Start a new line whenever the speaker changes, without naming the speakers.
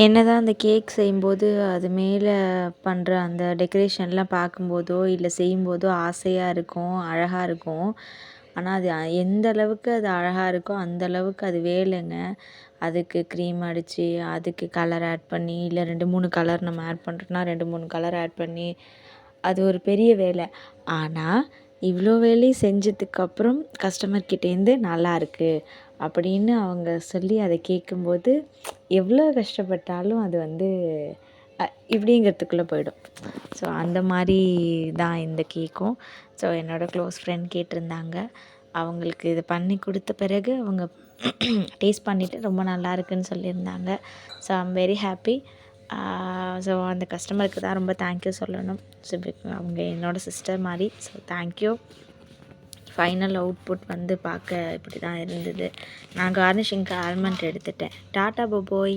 என்னதான் அந்த கேக் செய்யும்போது அது மேலே பண்ணுற அந்த டெக்கரேஷன்லாம் பார்க்கும்போதோ இல்லை செய்யும்போதோ ஆசையாக இருக்கும், அழகாக இருக்கும். ஆனால் அது எந்த அளவுக்கு அது அழகாக இருக்கோ அந்த அளவுக்கு அது வேலைங்க. அதுக்கு க்ரீம் அடித்து அதுக்கு கலர் ஆட் பண்ணி இல்லை 2, 3 கலர் நம்ம ஆட் பண்ணுறோன்னா 2, 3 கலர் ஆட் பண்ணி அது ஒரு பெரிய வேலை. ஆனால் இவ்வளோ வேலையும் செஞ்சதுக்கப்புறம் கஸ்டமர் கிட்டேருந்து நல்லாயிருக்கு அப்படின்னு அவங்க சொல்லி அதை கேட்கும்போது எவ்வளோ கஷ்டப்பட்டாலும் அது வந்து இப்படிங்கிறதுக்குள்ளே போயிடும். ஸோ அந்த மாதிரி தான் இந்த கேக்கும். ஸோ என்னோடய க்ளோஸ் ஃப்ரெண்ட் கேட்டிருந்தாங்க. அவங்களுக்கு இது பண்ணி கொடுத்த பிறகு அவங்க டேஸ்ட் பண்ணிவிட்டு ரொம்ப நல்லா இருக்குன்னு சொல்லியிருந்தாங்க. So I am very happy. So அந்த கஸ்டமருக்கு தான் ரொம்ப தேங்க்யூ சொல்லணும். ஸோ அவங்க என்னோடய சிஸ்டர் மாதிரி. So thank you. ஃபைனல் அவுட்புட் வந்து பார்க்க இப்படி தான் இருந்தது. நான் கார்னிஷிங்க்கு ஆல்மண்ட் எடுத்துட்டேன். Tata bye bye.